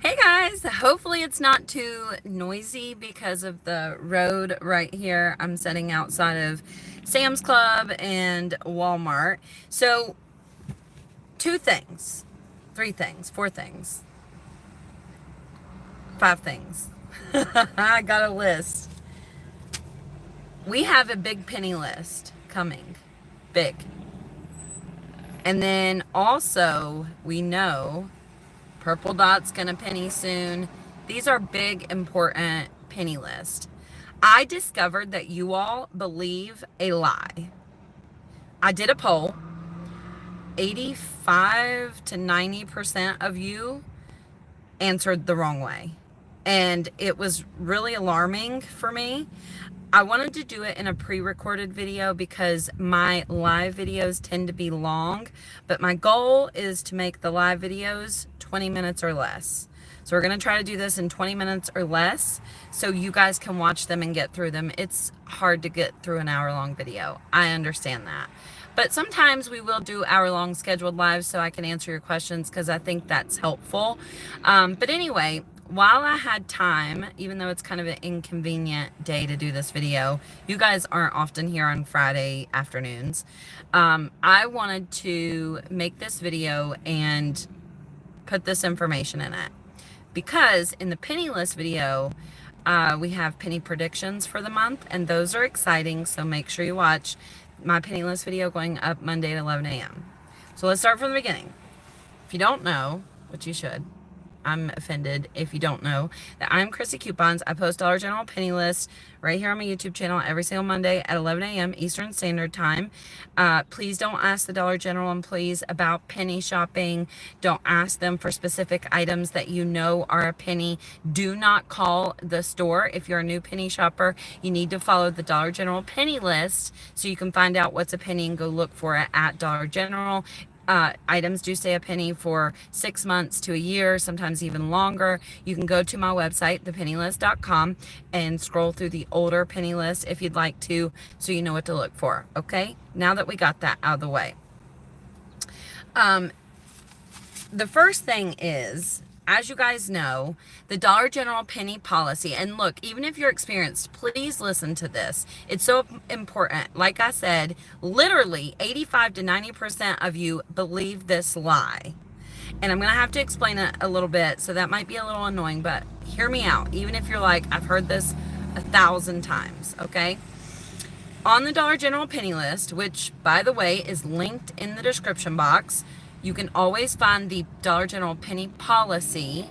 Hey guys, hopefully it's not too noisy because of the road right here. I'm sitting outside of Sam's Club and Walmart. So, two things, three things, four things, five things. I got a list. We have a big penny list coming. Big. And then also, we know Purple Dot's gonna penny soon. These are big, important penny lists. I discovered that you all believe a lie. I did a poll. 85 to 90% of you answered the wrong way. And it was really alarming for me. I wanted to do it in a pre-recorded video because my live videos tend to be long, but my goal is to make the live videos 20 minutes or less. So we're going to try to do this in 20 minutes or less so you guys can watch them and get through them. It's hard to get through an hour-long video. I understand that. But sometimes we will do hour-long scheduled lives so I can answer your questions because I think that's helpful. But anyway, while I had time, even though it's kind of an inconvenient day to do this video, you guys aren't often here on Friday afternoons. I wanted to make this video and put this information in it because in the penny list video, we have penny predictions for the month, and those are exciting. So make sure you watch my penny list video going up Monday at 11 a.m. So let's start from the beginning. If you don't know, which you should, I'm offended if you don't know that I'm Christa Coupons. I post Dollar General penny list right here on my YouTube channel every single Monday at 11 a.m. Eastern Standard Time. Please don't ask the Dollar General employees about penny shopping. Don't ask them for specific items that you know are a penny. Do not call the store if you're a new penny shopper. You need to follow the Dollar General penny list so you can find out what's a penny and go look for it at Dollar General. Items do stay a penny for 6 months to a year, sometimes even longer. You can go to my website, thepennylist.com, and scroll through the older penny list if you'd like to, so you know what to look for. Okay, now that we got that out of the way. The first thing is, as you guys know, the Dollar General penny policy, and look, even if you're experienced, please listen to this. It's so important. Like I said, literally 85 to 90% of you believe this lie. And I'm going to have to explain it a little bit, so that might be a little annoying, but hear me out. Even if you're like, I've heard this 1,000 times, okay? On the Dollar General penny list, which, by the way, is linked in the description box, you can always find the Dollar General penny policy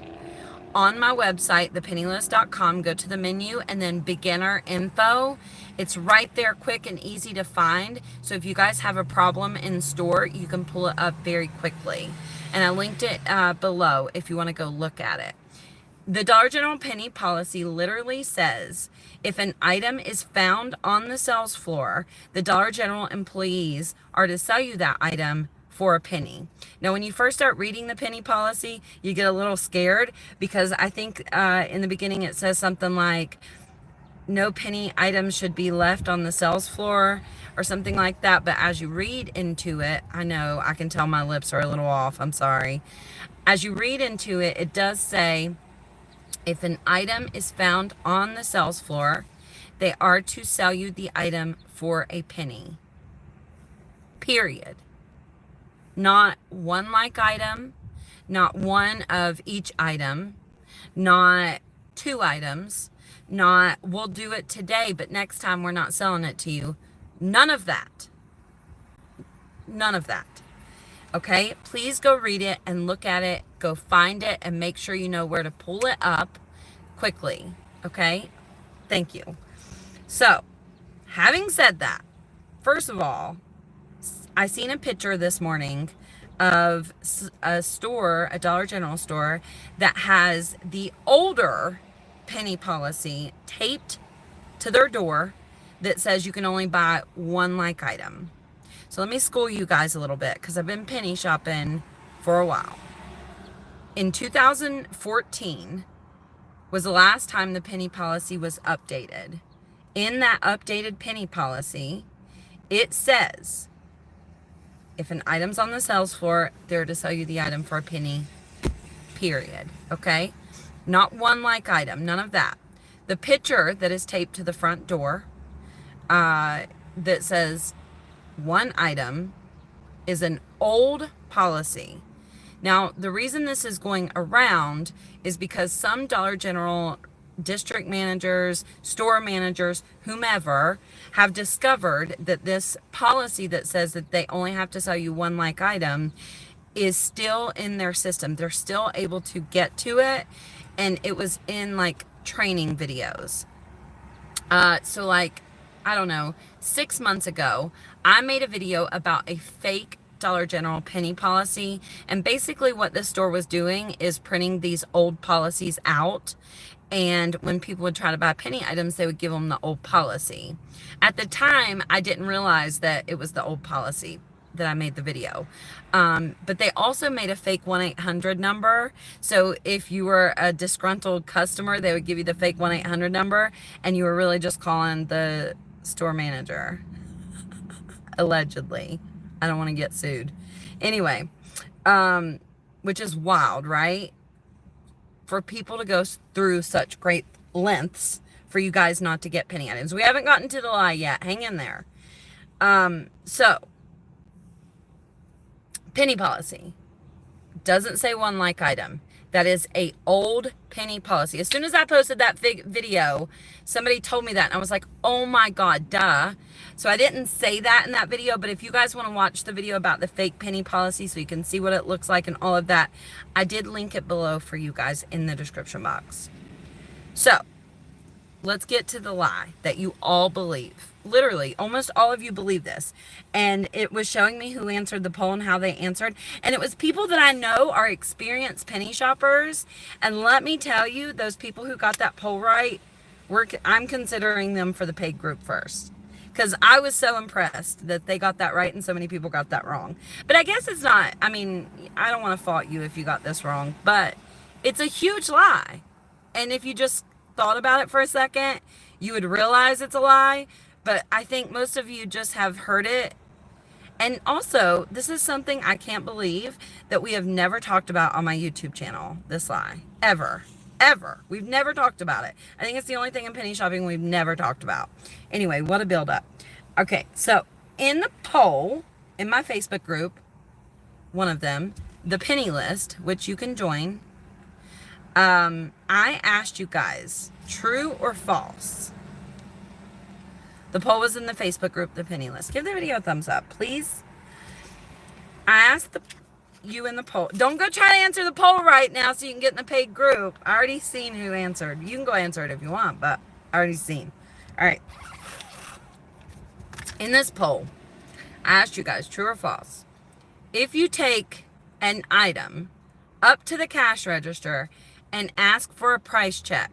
on my website, thepennylist.com. Go to the menu and then beginner info. It's right there, quick and easy to find. So if you guys have a problem in store, you can pull it up very quickly. And I linked it below if you want to go look at it. The Dollar General penny policy literally says if an item is found on the sales floor, the Dollar General employees are to sell you that item for a penny. Now, when you first start reading the penny policy, you get a little scared because I think in the beginning it says something like no penny items should be left on the sales floor or something like that. But as you read into it, I know I can tell my lips are a little off. I'm sorry. As you read into it, it does say if an item is found on the sales floor, they are to sell you the item for a penny. Period. Not one like item, not one of each item, not two items, not we'll do it today, but next time we're not selling it to you. None of that. None of that. Okay? Please go read it and look at it. Go find it and make sure you know where to pull it up quickly. Okay? Thank you. So, having said that, first of all, I seen a picture this morning of a store, a Dollar General store, that has the older penny policy taped to their door that says you can only buy one like item. So let me school you guys a little bit because I've been penny shopping for a while. In 2014 was the last time the penny policy was updated. In that updated penny policy, it says if an item's on the sales floor, they're to sell you the item for a penny, period. Okay? Not one like item, none of that. The picture that is taped to the front door that says one item is an old policy. Now, the reason this is going around is because some Dollar General district managers, store managers, whomever, have discovered that this policy that says that they only have to sell you one like item is still in their system. They're still able to get to it, and it was in like training videos. So like, I don't know, 6 months ago, I made a video about a fake Dollar General penny policy. And basically what this store was doing is printing these old policies out. And when people would try to buy penny items, they would give them the old policy. At the time, I didn't realize that it was the old policy that I made the video. But they also made a fake 1-800 number. So if you were a disgruntled customer, they would give you the fake 1-800 number, and you were really just calling the store manager. Allegedly. I don't want to get sued. Anyway, which is wild, right? For people to go through such great lengths for you guys not to get penny items. We haven't gotten to the lie yet. Hang in there. So, penny policy doesn't say one like item. That is a old penny policy. As soon as I posted that video, somebody told me that, and I was like, oh my God, duh. So I didn't say that in that video, but if you guys want to watch the video about the fake penny policy so you can see what it looks like and all of that, I did link it below for you guys in the description box. So, let's get to the lie that you all believe. Literally, almost all of you believe this. And it was showing me who answered the poll and how they answered. And it was people that I know are experienced penny shoppers. And let me tell you, those people who got that poll right, I'm considering them for the paid group first. Because I was so impressed that they got that right and so many people got that wrong. But I guess it's not, I mean, I don't want to fault you if you got this wrong. But it's a huge lie. And if you just thought about it for a second, you would realize it's a lie. But I think most of you just have heard it. And also, this is something I can't believe that we have never talked about on my YouTube channel, this lie. Ever. We've never talked about it. I think it's the only thing in penny shopping we've never talked about. Anyway, what a build up. Okay, so in the poll, in my Facebook group, one of them, the penny list, which you can join, I asked you guys, true or false? The poll was in the Facebook group, the penny list. Give the video a thumbs up, please. I asked you in the poll. Don't go try to answer the poll right now so you can get in the paid group. I already seen who answered. You can go answer it if you want, but I already seen. All right. In this poll, I asked you guys, true or false? If you take an item up to the cash register and ask for a price check,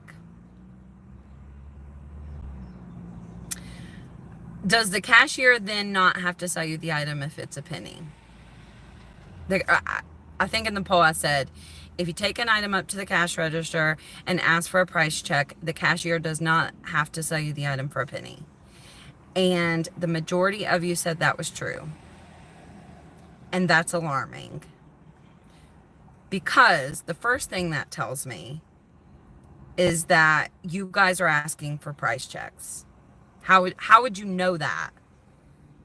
does the cashier then not have to sell you the item if it's a penny? I think in the poll I said, if you take an item up to the cash register and ask for a price check, the cashier does not have to sell you the item for a penny. And the majority of you said that was true. And that's alarming. Because the first thing that tells me is that you guys are asking for price checks. How would you know that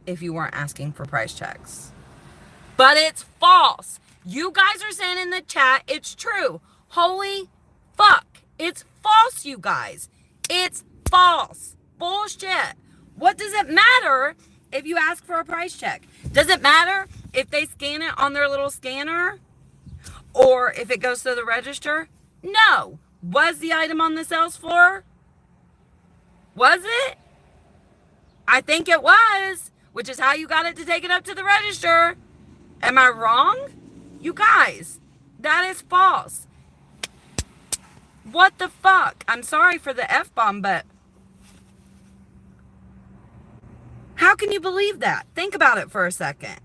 if you weren't asking for price checks? But it's false. You guys are saying in the chat it's true. Holy fuck. It's false, you guys. It's false. Bullshit. What does it matter if you ask for a price check? Does it matter if they scan it on their little scanner? Or if it goes to the register? No. Was the item on the sales floor? Was it? I think it was, which is how you got it to take it up to the register. Am I wrong? You guys, that is false. What the fuck? I'm sorry for the F-bomb, but how can you believe that? Think about it for a second.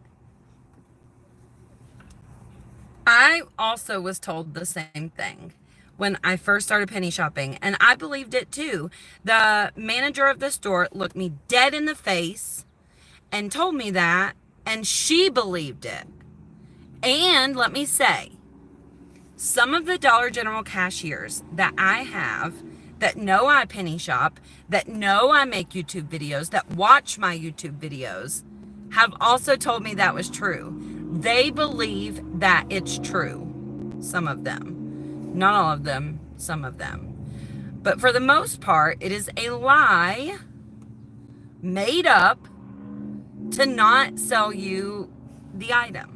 I also was told the same thing when I first started penny shopping, and I believed it too. The manager of the store looked me dead in the face and told me that, and she believed it. And let me say, some of the Dollar General cashiers that I have that know I penny shop, that know I make YouTube videos, that watch my YouTube videos, have also told me that was true. They believe that it's true. Some of them. Not all of them, some of them. But for the most part, it is a lie made up to not sell you the item.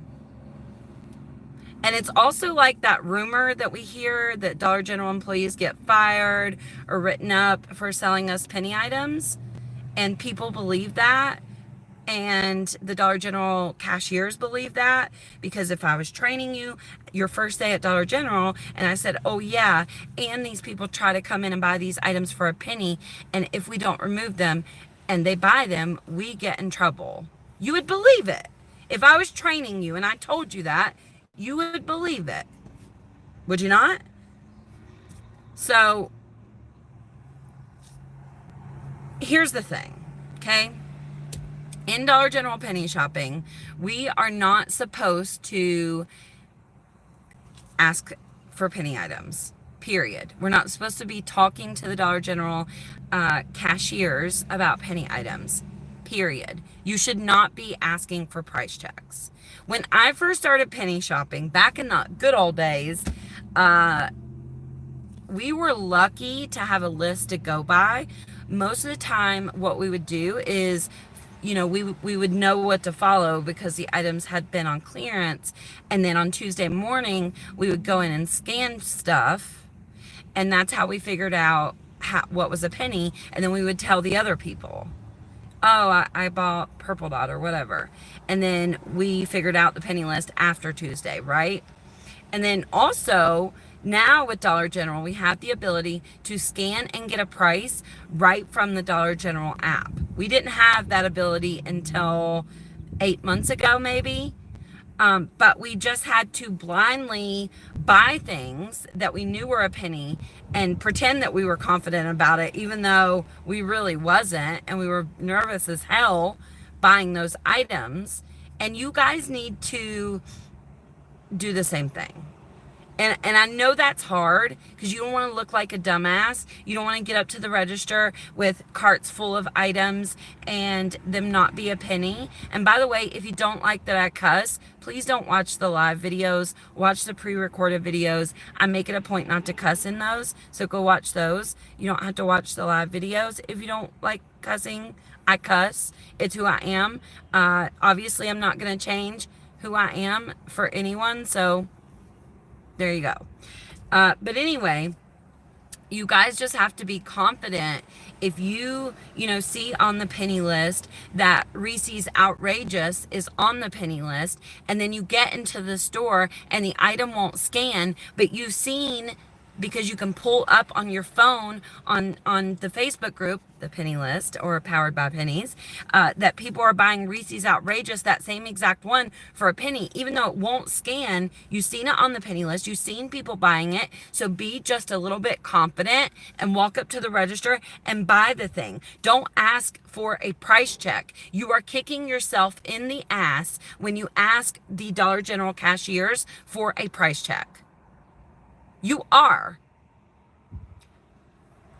And it's also like that rumor that we hear that Dollar General employees get fired or written up for selling us penny items. And people believe that. And the Dollar General cashiers believe that, because if I was training you your first day at Dollar General and I said, oh yeah, and these people try to come in and buy these items for a penny, and if we don't remove them and they buy them, we get in trouble. You would believe it. If I was training you and I told you that, you would believe it. Would you not? So here's the thing, okay? In Dollar General penny shopping, we are not supposed to ask for penny items, period. We're not supposed to be talking to the Dollar General cashiers about penny items, period. You should not be asking for price checks. When I first started penny shopping, back in the good old days, we were lucky to have a list to go by. Most of the time, what we would do is, you know, we would know what to follow because the items had been on clearance. And then on Tuesday morning, we would go in and scan stuff. And that's how we figured out what was a penny. And then we would tell the other people, oh, I bought Purple Dot or whatever. And then we figured out the penny list after Tuesday, right? And then also, now with Dollar General, we have the ability to scan and get a price right from the Dollar General app. We didn't have that ability until 8 months ago, maybe. But we just had to blindly buy things that we knew were a penny and pretend that we were confident about it, even though we really wasn't. And we were nervous as hell buying those items. And you guys need to do the same thing. And I know that's hard because you don't want to look like a dumbass. You don't want to get up to the register with carts full of items and them not be a penny. And by the way, if you don't like that I cuss, please don't watch the live videos. Watch the pre-recorded videos. I make it a point not to cuss in those, so go watch those. You don't have to watch the live videos. If you don't like cussing, I cuss. It's who I am. Obviously, I'm not going to change who I am for anyone, so there you go. But anyway, you guys just have to be confident. If you see on the penny list that Reese's Outrageous is on the penny list, and then you get into the store and the item won't scan, but you've seen, because you can pull up on your phone on the Facebook group, the penny list, or Powered by Pennies, that people are buying Reese's Outrageous, that same exact one, for a penny, even though it won't scan. You've seen it on the penny list. You've seen people buying it. So be just a little bit confident and walk up to the register and buy the thing. Don't ask for a price check. You are kicking yourself in the ass when you ask the Dollar General cashiers for a price check. You are.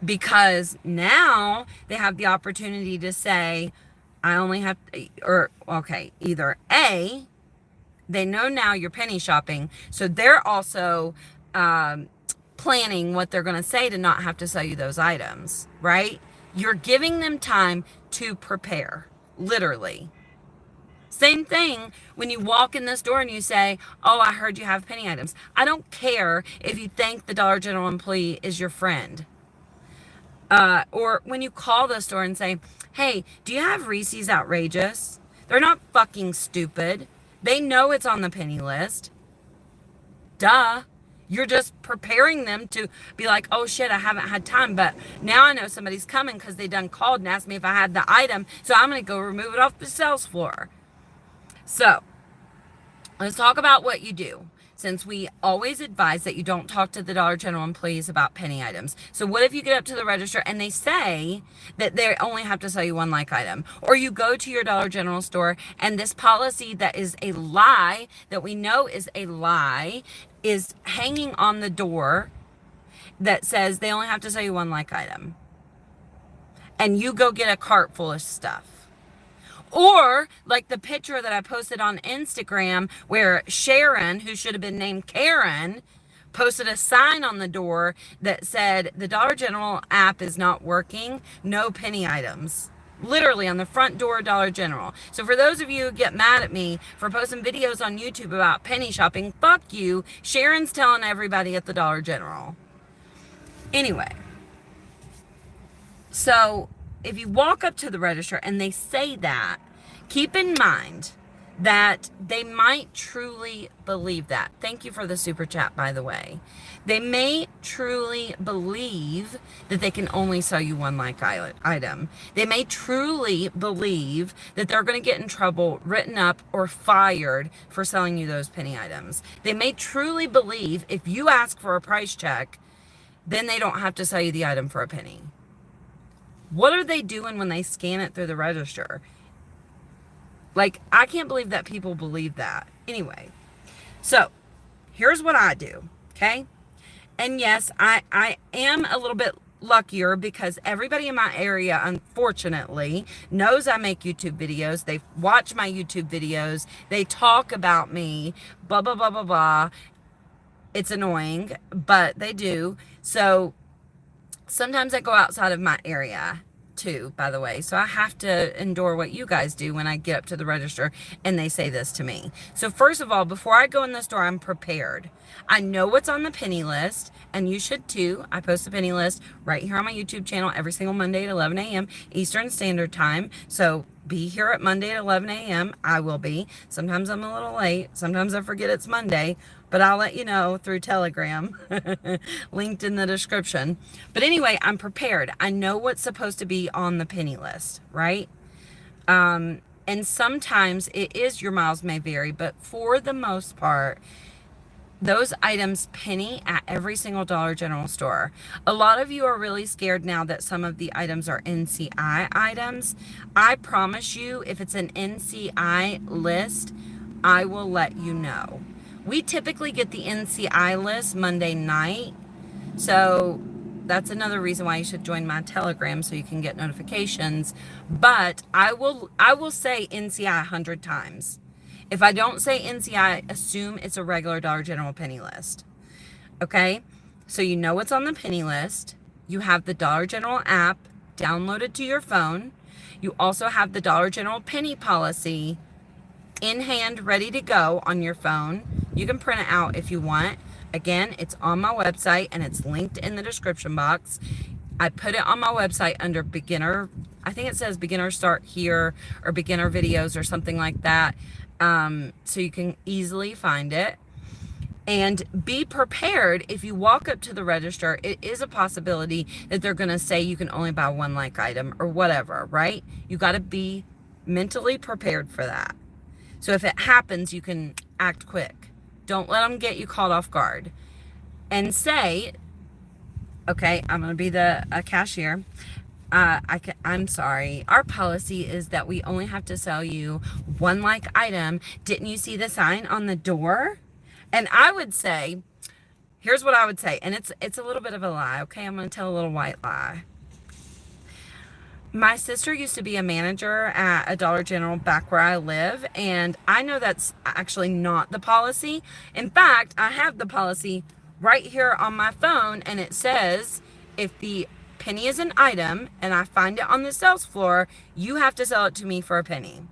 Because now they have the opportunity to say, I only have, either A, they know now you're penny shopping, so they're also planning what they're going to say to not have to sell you those items, right? You're giving them time to prepare, literally. Same thing when you walk in the store and you say, oh, I heard you have penny items. I don't care if you think the Dollar General employee is your friend. Or when you call the store and say, hey, do you have Reese's Outrageous? They're not fucking stupid. They know it's on the penny list. Duh. You're just preparing them to be like, oh shit, I haven't had time, but now I know somebody's coming because they done called and asked me if I had the item, so I'm going to go remove it off the sales floor. So let's talk about what you do. since we always advise that you don't talk to the Dollar General employees about penny items. So what if you get up to the register and they say that they only have to sell you one like item? Or you go to your Dollar General store and this policy that is a lie, that we know is a lie, is hanging on the door that says they only have to sell you one like item. And you go get a cart full of stuff. Or like the picture that I posted on Instagram where Sharon, who should have been named Karen, posted a sign on the door that said the Dollar General app is not working, no penny items. Literally on the front door of Dollar General. So for those of you who get mad at me for posting videos on YouTube about penny shopping, fuck you. Sharon's telling everybody at the Dollar General. Anyway, so if you walk up to the register and they say that, keep in mind that they might truly believe that. Thank you for the super chat, by the way. They may truly believe that they can only sell you one like item. They may truly believe that they're going to get in trouble, written up, or fired for selling you those penny items. They may truly believe if you ask for a price check, then they don't have to sell you the item for a penny. What are they doing when they scan it through the register? Like, I can't believe that people believe that. Anyway, so here's what I do, okay? And yes, I am a little bit luckier because everybody in my area, unfortunately, knows I make YouTube videos. They watch my YouTube videos. They talk about me, blah, blah, blah, blah, blah. It's annoying, but they do. So sometimes I go outside of my area too, by the way. So I have to endure what you guys do when I get up to the register and they say this to me. So first of all, before I go in the store, I'm prepared. I know what's on the penny list, and you should too. I post the penny list right here on my YouTube channel every single Monday at 11 a.m. Eastern Standard Time. So be here at Monday at 11 a.m. I will be. Sometimes I'm a little late. Sometimes I forget it's Monday, but I'll let you know through Telegram, linked in the description. But anyway, I'm prepared. I know what's supposed to be on the penny list, right? And sometimes it is, your miles may vary, but for the most part, those items penny at every single Dollar General store. A lot of you are really scared now that some of the items are NCI items. I promise you, if it's an NCI list, I will let you know. We typically get the NCI list Monday night. So that's another reason why you should join my Telegram so you can get notifications. But I will say NCI 100 times. If I don't say NCI, assume it's a regular Dollar General penny list. Okay? So you know what's on the penny list. You have the Dollar General app downloaded to your phone. You also have the Dollar General penny policy in hand, ready to go on your phone. You can print it out if you want. Again, it's on my website and it's linked in the description box. I put it on my website under beginner. I think it says beginner start here or beginner videos or something like that. So you can easily find it. And be prepared if you walk up to the register, it is a possibility that they're going to say you can only buy one like item or whatever, right? You got to be mentally prepared for that. So if it happens, you can act quick. Don't let them get you caught off guard. And say, okay, I'm going to be the cashier. I'm sorry. Our policy is that we only have to sell you one like item. Didn't you see the sign on the door? And I would say, here's what I would say. And it's a little bit of a lie. Okay, I'm going to tell a little white lie. My sister used to be a manager at a Dollar General back where I live, and I know that's actually not the policy. In fact, I have the policy right here on my phone, and it says if the penny is an item and I find it on the sales floor, you have to sell it to me for a penny.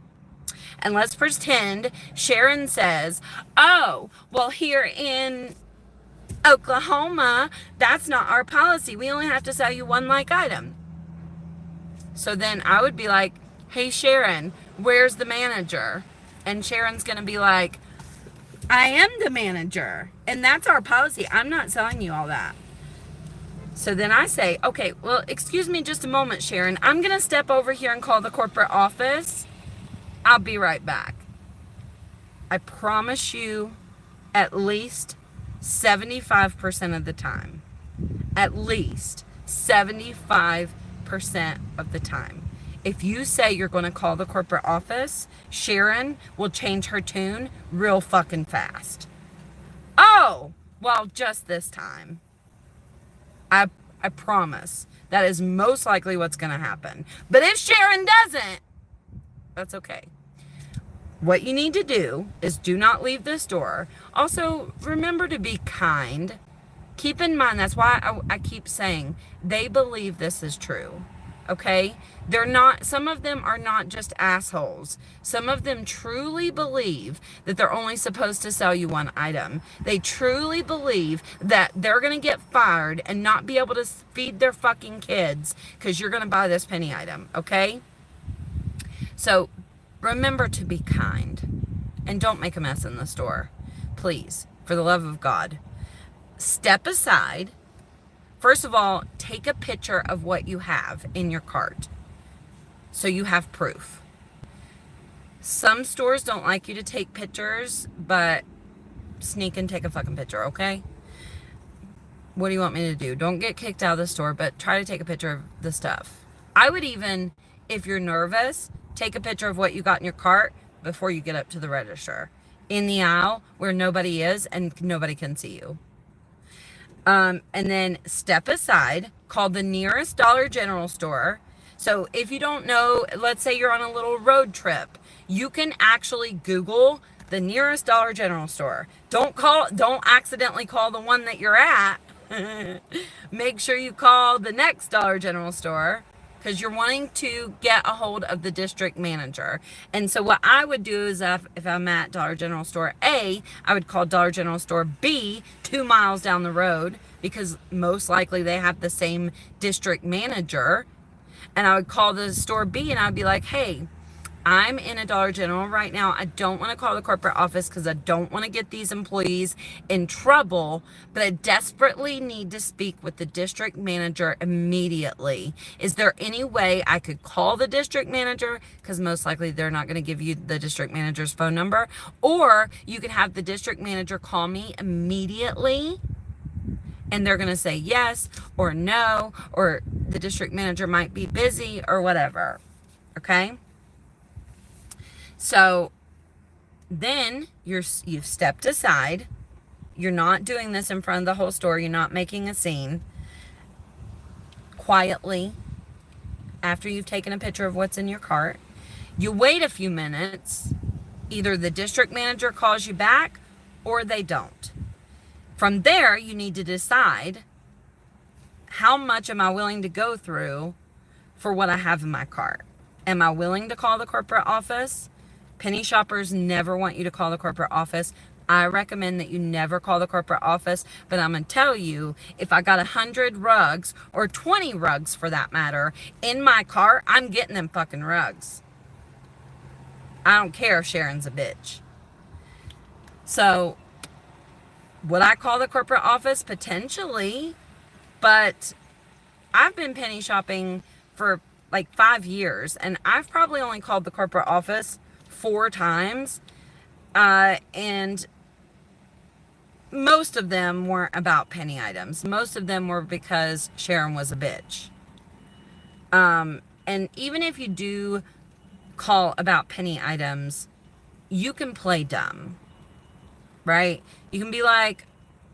And let's pretend Sharon says, oh, well, here in Oklahoma, that's not our policy. We only have to sell you one like item. So then I would be like, hey, Sharon, where's the manager? And Sharon's going to be like, I am the manager. And that's our policy. I'm not selling you all that. So then I say, okay, well, excuse me just a moment, Sharon. I'm going to step over here and call the corporate office. I'll be right back. I promise you, at least 75% of the time. At least 75% of the time. If you say you're going to call the corporate office, Sharon will change her tune real fucking fast. Oh, well, just this time. I promise. That is most likely what's going to happen. But if Sharon doesn't, that's okay. What you need to do is do not leave this door. Also, remember to be kind. Keep in mind, that's why I keep saying they believe this is true. Okay? They're not, some of them are not just assholes. Some of them truly believe that they're only supposed to sell you one item. They truly believe that they're going to get fired and not be able to feed their fucking kids because you're going to buy this penny item. Okay? So remember to be kind and don't make a mess in the store. Please, for the love of God. Step aside. First of all, take a picture of what you have in your cart so you have proof. Some stores don't like you to take pictures, but sneak and take a fucking picture, okay? What do you want me to do? Don't get kicked out of the store, but try to take a picture of the stuff. I would even, if you're nervous, take a picture of what you got in your cart before you get up to the register. In the aisle where nobody is and nobody can see you. And then step aside, call the nearest Dollar General store. So if you don't know, let's say you're on a little road trip, you can actually Google the nearest Dollar General store. Don't accidentally call the one that you're at. Make sure you call the next Dollar General store because you're wanting to get a hold of the district manager. And so what I would do is if I'm at Dollar General store A, I would call Dollar General store B 2 miles down the road because most likely they have the same district manager. And I would call the store B and I'd be like, hey, I'm in a Dollar General right now. I don't want to call the corporate office because I don't want to get these employees in trouble, but I desperately need to speak with the district manager immediately. Is there any way I could call the district manager? Because most likely they're not going to give you the district manager's phone number. Or you could have the district manager call me immediately and they're going to say yes or no, or the district manager might be busy or whatever. Okay? So then you've stepped aside. You're not doing this in front of the whole store. You're not making a scene. Quietly, after you've taken a picture of what's in your cart, you wait a few minutes. Either the district manager calls you back or they don't. From there, you need to decide how much am I willing to go through for what I have in my cart. Am I willing to call the corporate office? Penny shoppers never want you to call the corporate office. I recommend that you never call the corporate office, but I'm going to tell you, if I got 100 rugs, or 20 rugs for that matter, in my cart, I'm getting them fucking rugs. I don't care if Sharon's a bitch. So, would I call the corporate office? Potentially, but I've been penny shopping for like 5 years, and I've probably only called the corporate office 4 times, and most of them weren't about penny items. Most of them were because Sharon was a bitch. And even if you do call about penny items, you can play dumb, right? You can be like,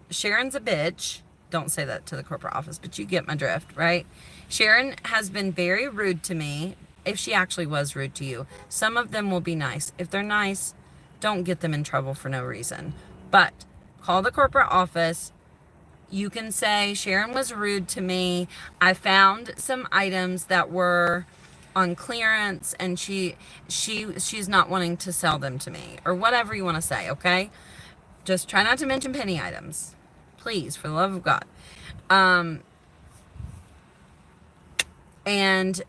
Sharon's a bitch. Don't say that to the corporate office, but you get my drift, right? Sharon has been very rude to me. If she actually was rude to you, some of them will be nice. If they're nice, don't get them in trouble for no reason. But call the corporate office. You can say, Sharon was rude to me. I found some items that were on clearance and she's not wanting to sell them to me, or whatever you want to say, okay? Just try not to mention penny items. Please, for the love of God. And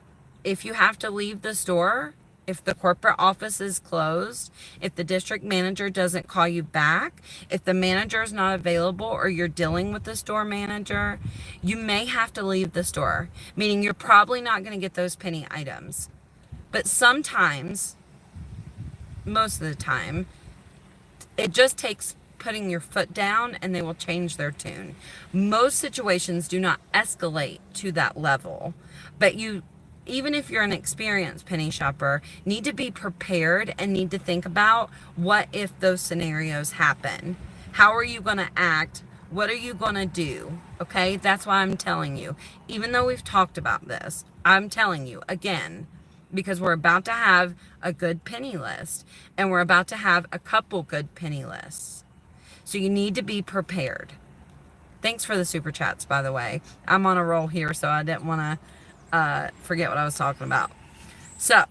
if you have to leave the store, if the corporate office is closed, if the district manager doesn't call you back, if the manager is not available or you're dealing with the store manager, you may have to leave the store, meaning you're probably not going to get those penny items. But sometimes, most of the time, it just takes putting your foot down and they will change their tune. Most situations do not escalate to that level, but you, even if you're an experienced penny shopper, need to be prepared and need to think about what if those scenarios happen. How are you going to act? What are you going to do? Okay, that's why I'm telling you. Even though we've talked about this, I'm telling you again, because we're about to have a good penny list and we're about to have a couple good penny lists. So you need to be prepared. Thanks for the super chats, by the way. I'm on a roll here, so I didn't want to forget what I was talking about. So,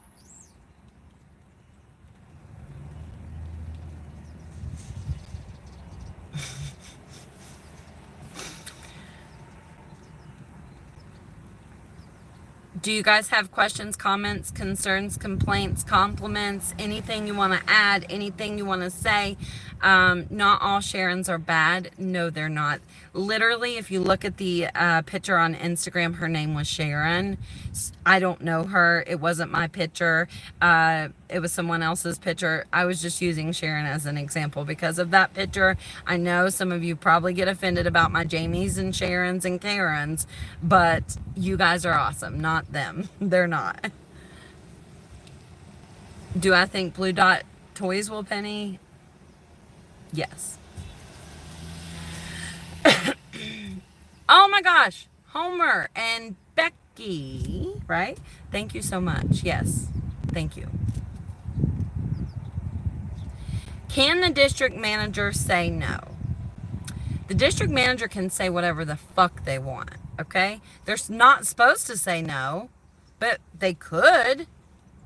do you guys have questions, comments, concerns, complaints, compliments, anything you want to add, anything you want to say? Not all Sharons are bad. No, they're not. Literally, if you look at the picture on Instagram, her name was Sharon. I don't know her. It wasn't my picture. It was someone else's picture. I was just using Sharon as an example because of that picture. I know some of you probably get offended about my Jamies and Sharons and Karens, but you guys are awesome, not them. They're not. Do I think Blue Dot toys will penny? Yes. Oh my gosh, Homer and Becky, right? Thank you so much. Yes, thank you. Can the district manager say no? The district manager can say whatever the fuck they want, okay? They're not supposed to say no, but they could.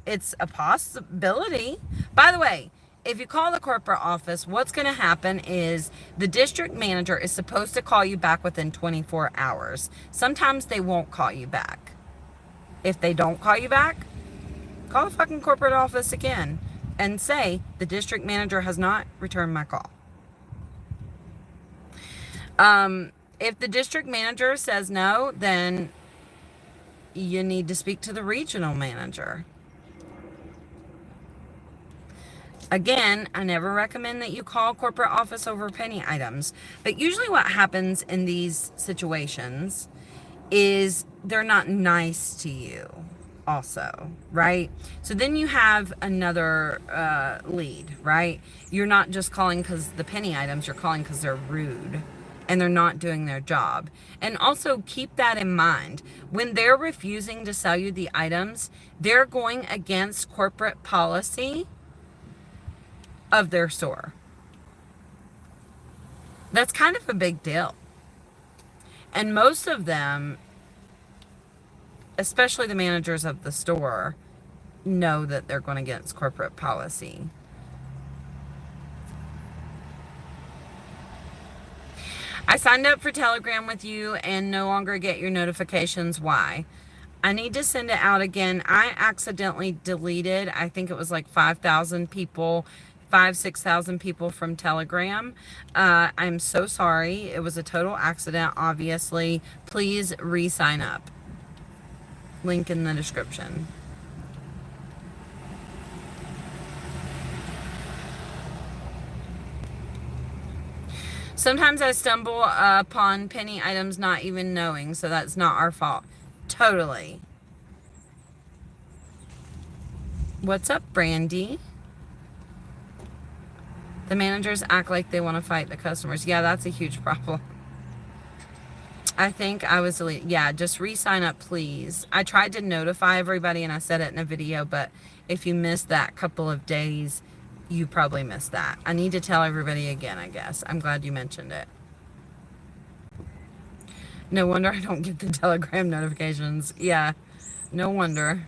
It's a possibility. By the way, if you call the corporate office, what's going to happen is the district manager is supposed to call you back within 24 hours. Sometimes they won't call you back. If they don't call you back, call the fucking corporate office again and say the district manager has not returned my call. If the district manager says no, then you need to speak to the regional manager. Again, I never recommend that you call corporate office over penny items, but usually what happens in these situations is they're not nice to you also, right? So then you have another lead, right? You're not just calling because the penny items, you're calling because they're rude and they're not doing their job. And also keep that in mind. When they're refusing to sell you the items, they're going against corporate policy of their store. That's kind of a big deal. And most of them, especially the managers of the store, know that they're going against corporate policy. I signed up for Telegram with you and no longer get your notifications. Why? I need to send it out again. I accidentally deleted, I think it was like 5,000 people, 6,000 people from Telegram. I'm so sorry. It was a total accident, obviously. Please re-sign up. Link in the description. Sometimes I stumble upon penny items not even knowing, so that's not our fault. Totally. What's up, Brandy? The managers act like they want to fight the customers. Yeah, that's a huge problem. I think I was deleted. Yeah, just re-sign up, please. I tried to notify everybody and I said it in a video, but if you missed that couple of days, you probably missed that. I need to tell everybody again, I guess. I'm glad you mentioned it. No wonder I don't get the Telegram notifications. Yeah, no wonder.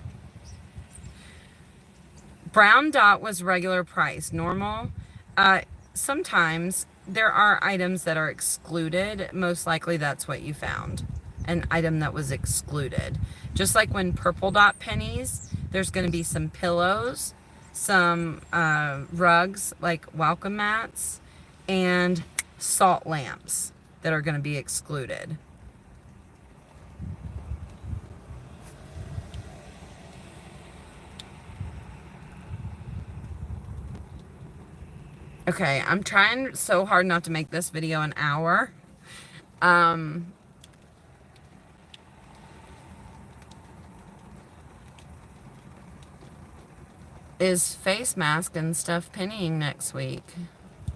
Brown dot was regular price. Normal. Sometimes there are items that are excluded. Most likely that's what you found. An item that was excluded. Just like when purple dot pennies, there's going to be some pillows, some rugs like welcome mats, and salt lamps that are going to be excluded. Okay, I'm trying so hard not to make this video an hour. Is face mask and stuff pennying next week?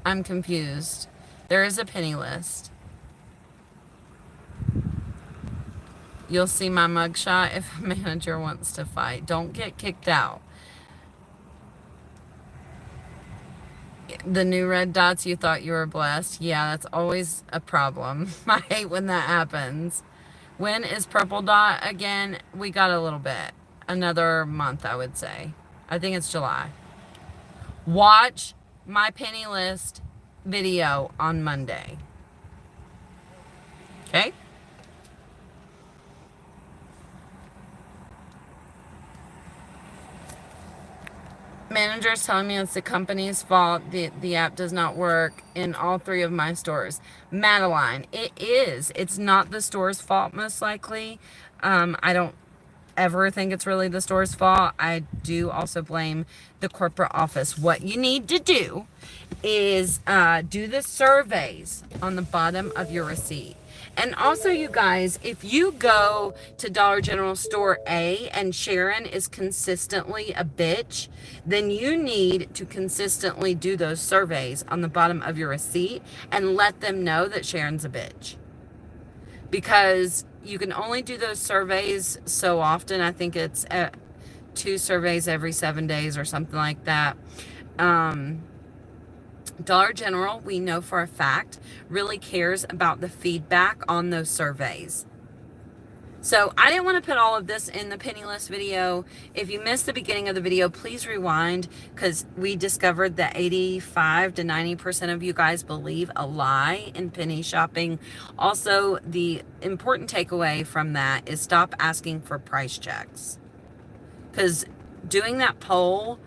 I'm confused. There is a penny list. You'll see my mugshot if a manager wants to fight. Don't get kicked out. The new red dots, you thought you were blessed. Yeah, that's always a problem. I hate when that happens. When is purple dot again? We got a little bit. Another month, I would say. I think it's July. Watch my penny list video on Monday. Okay? Manager's telling me it's the company's fault. The app does not work in all 3 of my stores. Madeline, it is. It's not the store's fault, most likely. I don't ever think it's really the store's fault. I do also blame the corporate office. What you need to do is do the surveys on the bottom of your receipt. And also, you guys, if you go to Dollar General Store A and Sharon is consistently a bitch, then you need to consistently do those surveys on the bottom of your receipt and let them know that Sharon's a bitch. Because you can only do those surveys so often. I think it's 2 surveys every 7 days or something like that. Dollar General, we know for a fact, really cares about the feedback on those surveys. So I didn't want to put all of this in the penny list video. If you missed the beginning of the video, please rewind, because we discovered that 85 to 90% of you guys believe a lie in penny shopping. Also, the important takeaway from that is stop asking for price checks, because doing that poll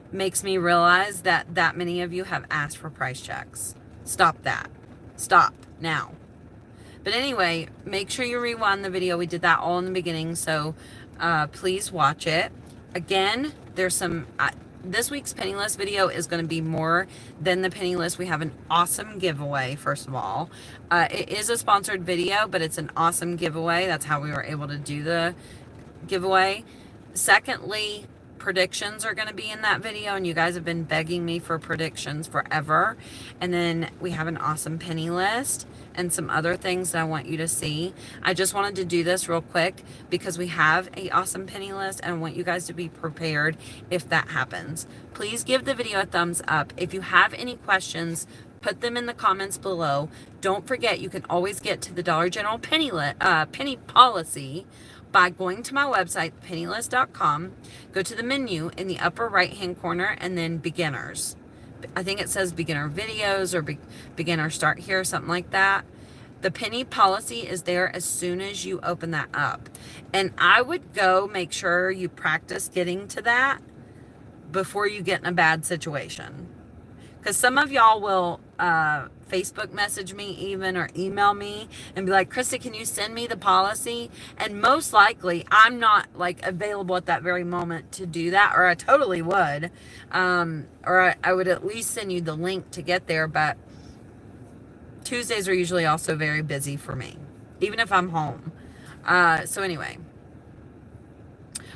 makes me realize that many of you have asked for price checks. Stop that. Stop now. But anyway, make sure you rewind the video. We did that all in the beginning, so please watch it. Again, there's some... this week's penny list video is going to be more than the penny list. We have an awesome giveaway, first of all. It is a sponsored video, but it's an awesome giveaway. That's how we were able to do the giveaway. Secondly, predictions are going to be in that video, and you guys have been begging me for predictions forever. And then we have an awesome penny list and some other things that I want you to see. I just wanted to do this real quick because we have an awesome penny list, and I want you guys to be prepared if that happens. Please give the video a thumbs up. If you have any questions, put them in the comments below. Don't forget, you can always get to the Dollar General penny policy by going to my website, pennylist.com. Go to the menu in the upper right hand corner and then beginners. I think it says beginner videos or beginner start here, something like that. The penny policy is there as soon as you open that up. And I would go make sure you practice getting to that before you get in a bad situation. Because some of y'all will Facebook message me even, or email me and be like, Christa, can you send me the policy? And most likely I'm not like available at that very moment to do that, or I totally would. Or I would at least send you the link to get there. But Tuesdays are usually also very busy for me, even if I'm home. So anyway,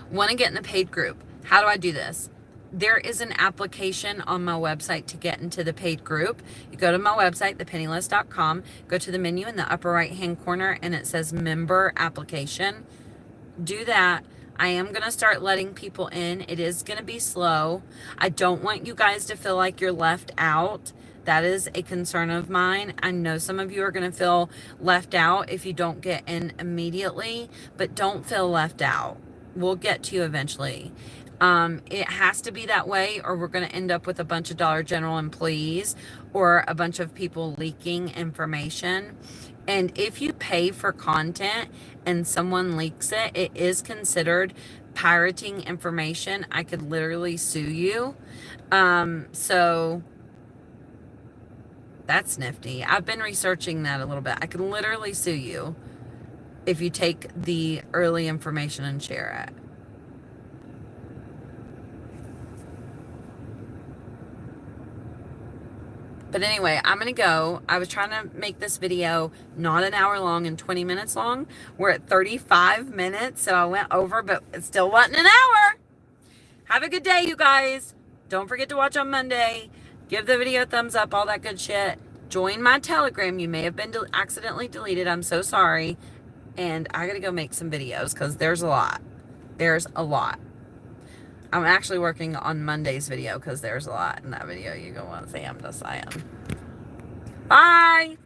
want to get in the paid group. How do I do this? There is an application on my website to get into the paid group. You go to my website, thepennylist.com, go to the menu in the upper right hand corner, and it says member application. Do that. I am going to start letting people in. It is going to be slow. I don't want you guys to feel like you're left out. That is a concern of mine. I know some of you are going to feel left out if you don't get in immediately, but don't feel left out. We'll get to you eventually. It has to be that way, or we're going to end up with a bunch of Dollar General employees or a bunch of people leaking information. And if you pay for content and someone leaks it, it is considered pirating information. I could literally sue you. So that's nifty. I've been researching that a little bit. I can literally sue you if you take the early information and share it. But anyway, I'm going to go. I was trying to make this video not an hour long and 20 minutes long. We're at 35 minutes, so I went over, but it still wasn't an hour. Have a good day, you guys. Don't forget to watch on Monday. Give the video a thumbs up, all that good shit. Join my Telegram. You may have been accidentally deleted. I'm so sorry. And I got to go make some videos because there's a lot. There's a lot. I'm actually working on Monday's video because there's a lot in that video. You go want to say I'm just saying. Bye.